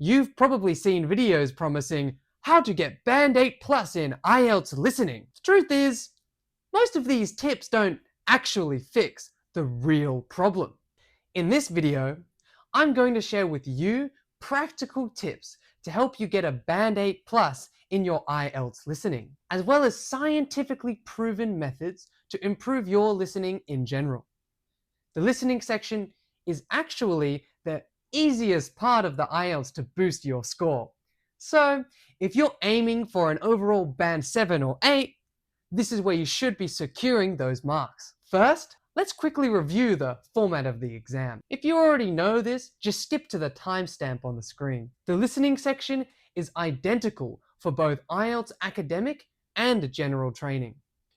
You've probably seen videos promising how to get Band 8 Plus in IELTS listening. The truth is, most of these tips don't actually fix the real problem. In this video, I'm going to share with you practical tips to help you get a Band 8 Plus in your IELTS listening, as well as scientifically proven methods to improve your listening in general. The listening section is actually the easiest part of the IELTS to boost your score. So if you're aiming for an overall Band 7 or 8, this is where you should be securing those marks. First, let's quickly review the format of the exam. If you already know this, just skip to the timestamp on the screen. The listening section is identical for both IELTS academic and general training.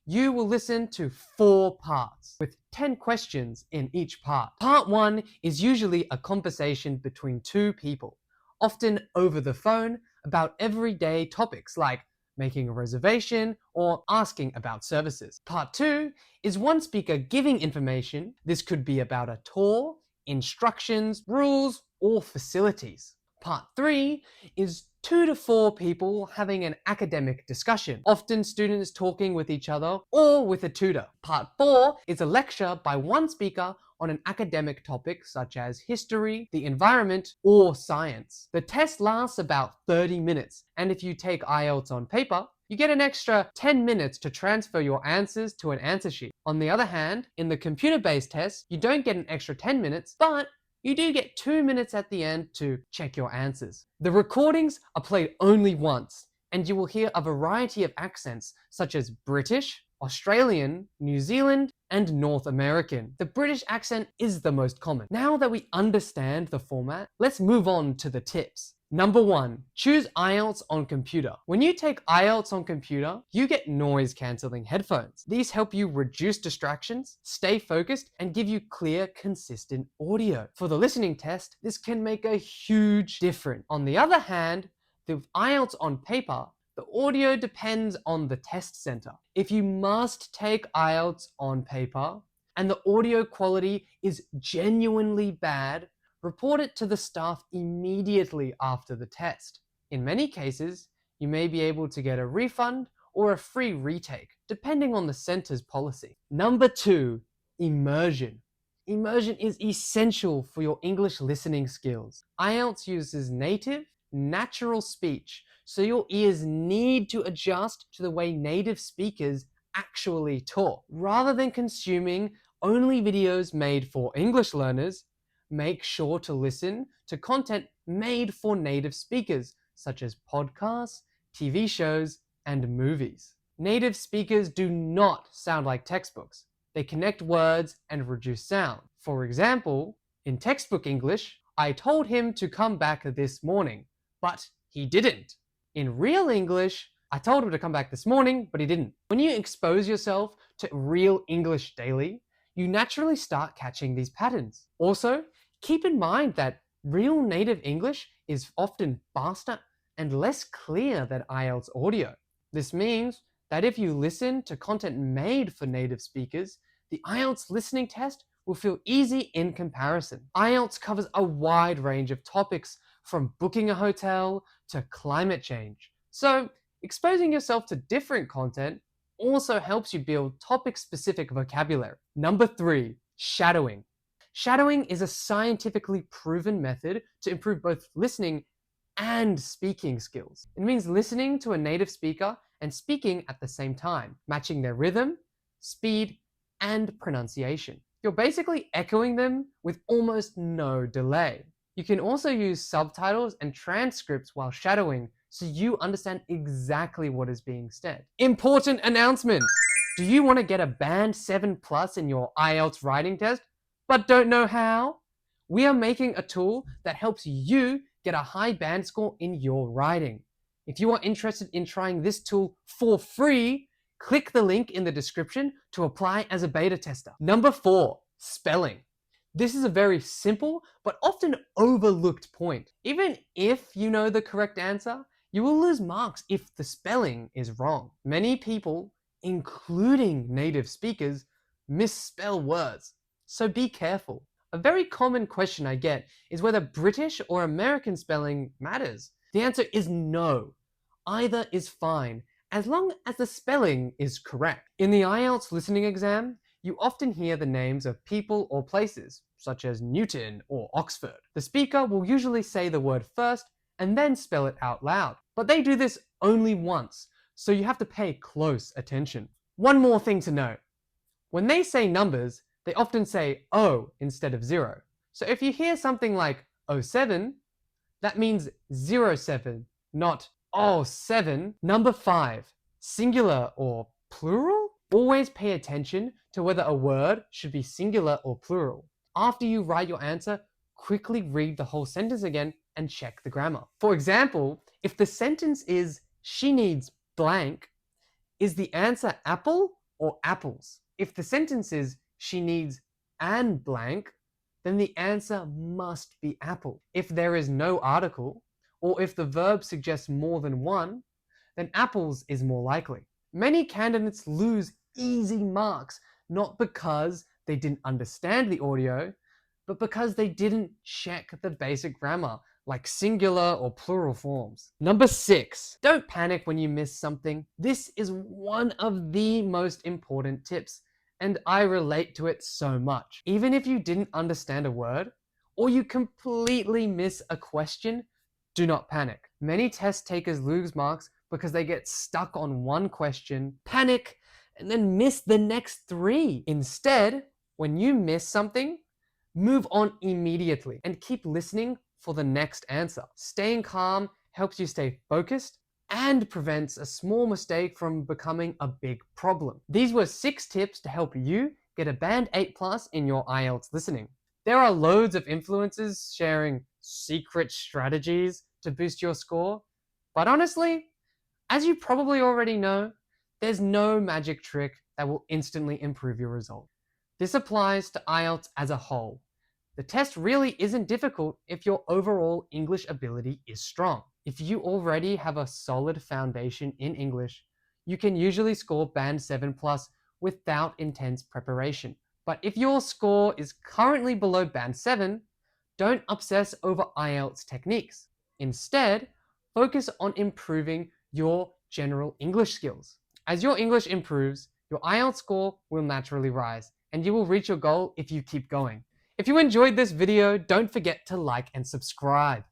You will listen to 4 parts with 10 questions in each part. Part 1 is usually a conversation between 2 people, often over the phone, about everyday topics like making a reservation or asking about services. Part 2 is one speaker giving information. This could be about a tour, instructions, rules, or facilities. Part 3 is 2 to 4 people having an academic discussion, often students talking with each other or with a tutor. Part 4 is a lecture by one speaker on an academic topic such as history, the environment, or science. The test lasts about 30 minutes, and if you take IELTS on paper, you get an extra 10 minutes to transfer your answers to an answer sheet. On the other hand, in the computer-based test, you don't get an extra 10 minutes, but you do get 2 minutes at the end to check your answers. The recordings are played only once, and you will hear a variety of accents such as British, Australian, New Zealand, and North American. The British accent is the most common. Now that we understand the format, let's move on to the tips. Number 1, choose IELTS on computer. When you take IELTS on computer, you get noise cancelling headphones. These help you reduce distractions, stay focused, and give you clear, consistent audio. For the listening test, this can make a huge difference. On the other hand, with IELTS on paper, the audio depends on the test center. If you must take IELTS on paper and the audio quality is genuinely bad, report it to the staff immediately after the test. In many cases, you may be able to get a refund or a free retake, depending on the center's policy. Number 2, immersion. Immersion is essential for your English listening skills. IELTS uses native, natural speech, so your ears need to adjust to the way native speakers actually talk. Rather than consuming only videos made for English learners, make sure to listen to content made for native speakers, such as podcasts, TV shows, and movies. Native speakers do not sound like textbooks. They connect words and reduce sound. For example, in textbook English, I told him to come back this morning, but he didn't. In real English, I told him to come back this morning, but he didn't. When you expose yourself to real English daily, you naturally start catching these patterns. Also, keep in mind that real native English is often faster and less clear than IELTS audio. This means that if you listen to content made for native speakers, the IELTS listening test will feel easy in comparison. IELTS covers a wide range of topics from booking a hotel to climate change. So, exposing yourself to different content also helps you build topic-specific vocabulary. Number 3, shadowing. Shadowing is a scientifically proven method to improve both listening and speaking skills. It means listening to a native speaker and speaking at the same time, matching their rhythm, speed, and pronunciation. You're basically echoing them with almost no delay. You can also use subtitles and transcripts while shadowing so you understand exactly what is being said. Important announcement! Do you want to get a Band 7 Plus in your IELTS writing test, but don't know how? We are making a tool that helps you get a high band score in your writing. If you are interested in trying this tool for free, click the link in the description to apply as a beta tester. Number 4, spelling. This is a very simple but often overlooked point. Even if you know the correct answer, you will lose marks if the spelling is wrong. Many people, including native speakers, misspell words, so be careful. A very common question I get is whether British or American spelling matters. The answer is no. Either is fine, as long as the spelling is correct. In the IELTS listening exam, you often hear the names of people or places, such as Newton or Oxford. The speaker will usually say the word first and then spell it out loud. But they do this only once, so you have to pay close attention. One more thing to note. When they say numbers, they often say O instead of 0. So if you hear something like '07, that means 07, not '07. Number 5, singular or plural? Always pay attention to whether a word should be singular or plural. After you write your answer, quickly read the whole sentence again and check the grammar. For example, if the sentence is she needs blank, is the answer apple or apples? If the sentence is she needs an blank, then the answer must be apple. If there is no article, or if the verb suggests more than one, then apples is more likely. Many candidates lose easy marks, not because they didn't understand the audio, but because they didn't check the basic grammar, like singular or plural forms. Number 6, don't panic when you miss something. This is one of the most important tips, and I relate to it so much. Even if you didn't understand a word, or you completely miss a question, do not panic. Many test takers lose marks because they get stuck on one question, panic, and then miss the next 3. Instead, when you miss something, move on immediately and keep listening for the next answer. Staying calm helps you stay focused and prevents a small mistake from becoming a big problem. These were 6 tips to help you get a Band 8+ in your IELTS listening. There are loads of influencers sharing secret strategies to boost your score, but honestly, as you probably already know, there's no magic trick that will instantly improve your result. This applies to IELTS as a whole. The test really isn't difficult if your overall English ability is strong. If you already have a solid foundation in English, you can usually score Band 7+ without intense preparation. But if your score is currently below Band 7, don't obsess over IELTS techniques. Instead, focus on improving your general English skills. As your English improves, your IELTS score will naturally rise, and you will reach your goal if you keep going. If you enjoyed this video, don't forget to like and subscribe.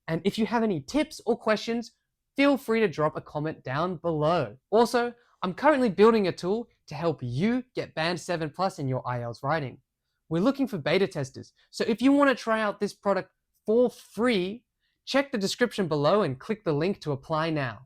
And if you have any tips or questions, feel free to drop a comment down below. Also, I'm currently building a tool to help you get Band 7+ in your IELTS writing. We're looking for beta testers, so if you want to try out this product for free, check the description below and click the link to apply now.